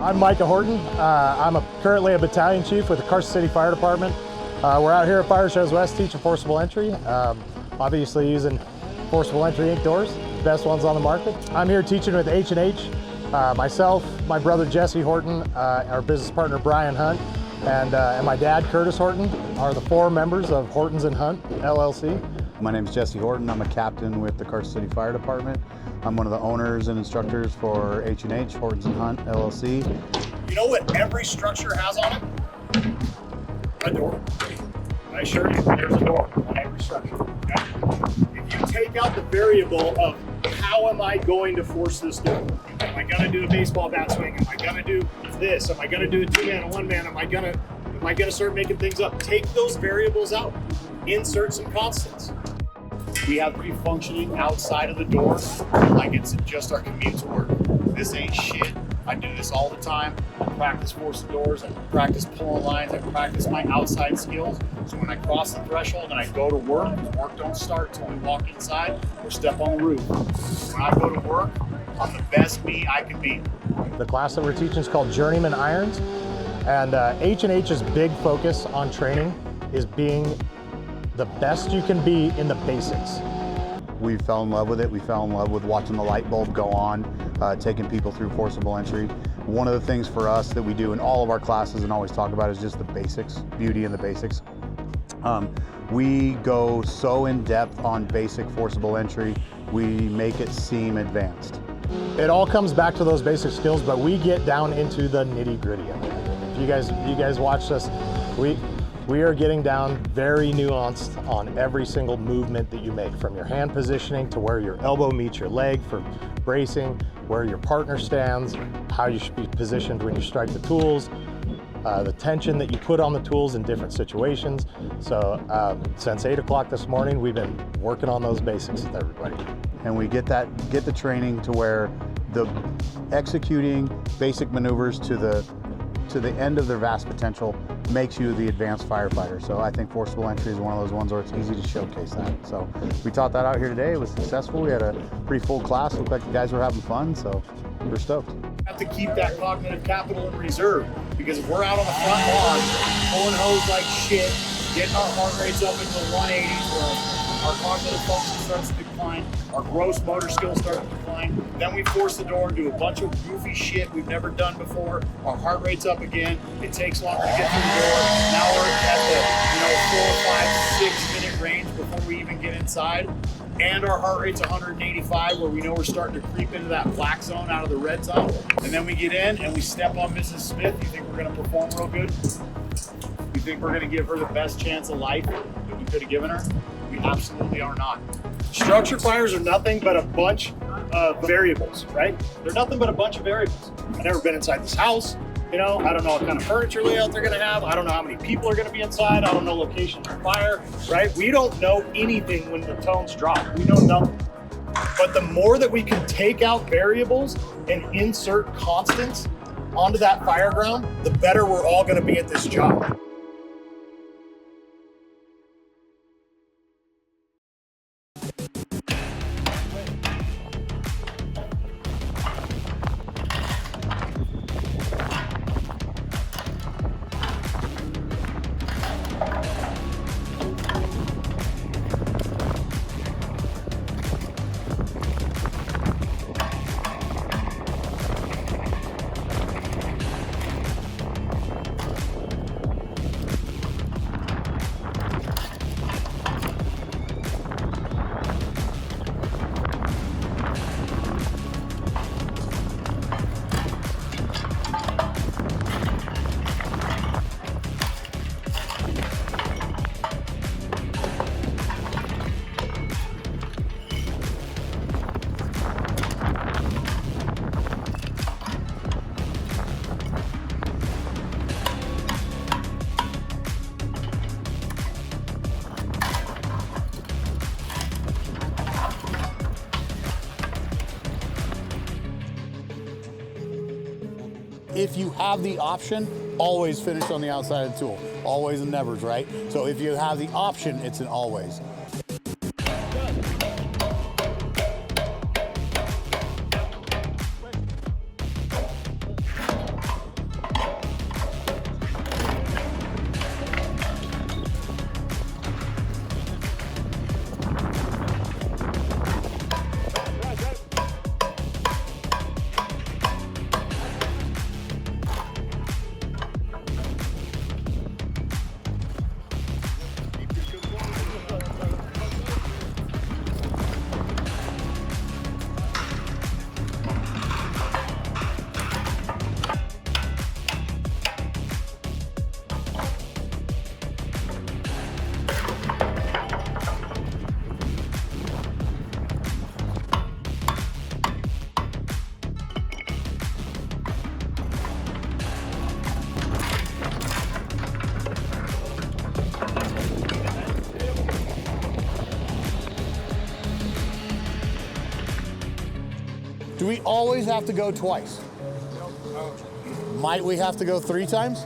I'm Micah Horton. I'm currently a battalion chief with the Carson City Fire Department. We're out here at Fire Shows West teaching forcible entry, obviously using Forcible Entry ink doors, best ones on the market. I'm here teaching with H&H. Myself, my brother Jesse Horton, our business partner Brian Hunt, and my dad Curtis Horton are the 4 members of Hortons and Hunt LLC. My name is Jesse Horton. I'm a captain with the Carson City Fire Department. I'm one of the owners and instructors for H&H, Hortons and Hunt LLC. You know what every structure has on it? A door. I assure you, there's a door on every structure. Okay? If you take out the variable of how am I going to force this door? Am I going to do a baseball bat swing? Am I going to do this? Am I going to do a 2-man and 1-man? Am I going to start making things up? Take those variables out. Insert some constants. We have to be functioning outside of the door like it's just our commute to work. This ain't shit. I do this all the time. I practice forcing doors, I practice pulling lines, I practice my outside skills. So when I cross the threshold and I go to work, the work don't start until we walk inside or step on the roof. When I go to work, I'm the best me I can be. The class that we're teaching is called Journeyman Irons, and H&H's big focus on training is being the best you can be in the basics. We fell in love with it. We fell in love with watching the light bulb go on, taking people through forcible entry. One of the things for us that we do in all of our classes and always talk about is just the basics, beauty in the basics. We go so in depth on basic forcible entry, we make it seem advanced. It all comes back to those basic skills, but we get down into the nitty-gritty of it. If you guys watch this, we are getting down very nuanced on every single movement that you make, from your hand positioning to where your elbow meets your leg for bracing, where your partner stands, how you should be positioned when you strike the tools, the tension that you put on the tools in different situations. So since 8 o'clock this morning, we've been working on those basics with everybody. And we get the training to where the executing basic maneuvers to the end of their vast potential makes you the advanced firefighter. So I think forcible entry is one of those ones where it's easy to showcase that. So we taught that out here today. It was successful. We had a pretty full class. Looked like the guys were having fun, so we're stoked. Have to keep that cognitive capital in reserve, because if we're out on the front lawn pulling hose like shit, getting our heart rates up into the 180s, where our cognitive function starts to decline, our gross motor skills start to decline, then we force the door and do a bunch of goofy shit we've never done before, our heart rate's up again, it takes longer to get through the door, now we're at the 4, 5, 6 minute range before we even get inside, and our heart rate's 185, where we know we're starting to creep into that black zone out of the red zone, and then we get in and we step on Mrs. Smith. You think we're going to perform real good? You think we're going to give her the best chance of life that we could have given her? We absolutely are not. Structure fires are nothing but a bunch of variables, right? They're nothing but a bunch of variables. I've never been inside this house. You know, I don't know what kind of furniture layout they're gonna have. I don't know how many people are gonna be inside. I don't know locations of fire, right? We don't know anything when the tones drop. We know nothing. But the more that we can take out variables and insert constants onto that fire ground, the better we're all gonna be at this job. If you have the option, always finish on the outside of the tool. Always and nevers, right? So if you have the option, it's an always. Do we always have to go twice? Might we have to go 3 times?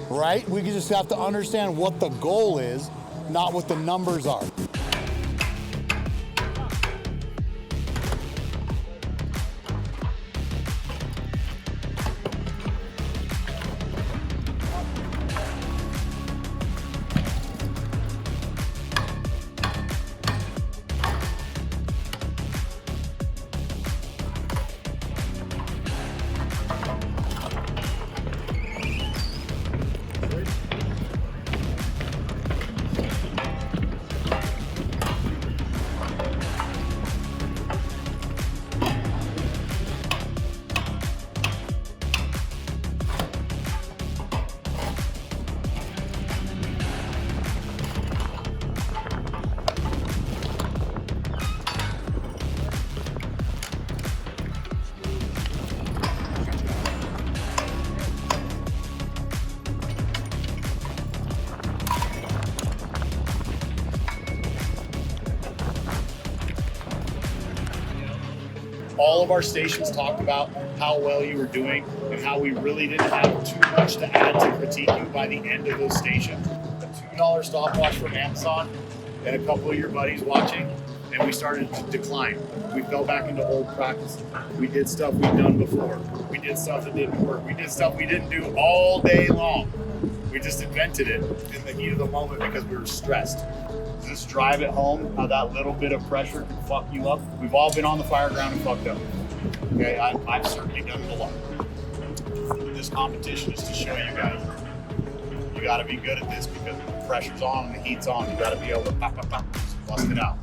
Right? We just have to understand what the goal is, not what the numbers are. All of our stations talked about how well you were doing and how we really didn't have too much to add to critique you by the end of those stations. A $2 stopwatch from Amazon and a couple of your buddies watching, and we started to decline. We fell back into old practices. We did stuff we'd done before. We did stuff that didn't work. We did stuff we didn't do all day long. We just invented it in the heat of the moment because we were stressed. Just drive it home, how that little bit of pressure can fuck you up. We've all been on the fire ground and fucked up. Okay, I've certainly done it a lot. This competition is to show you guys, you gotta be good at this because when the pressure's on and the heat's on, you gotta be able to bust it out.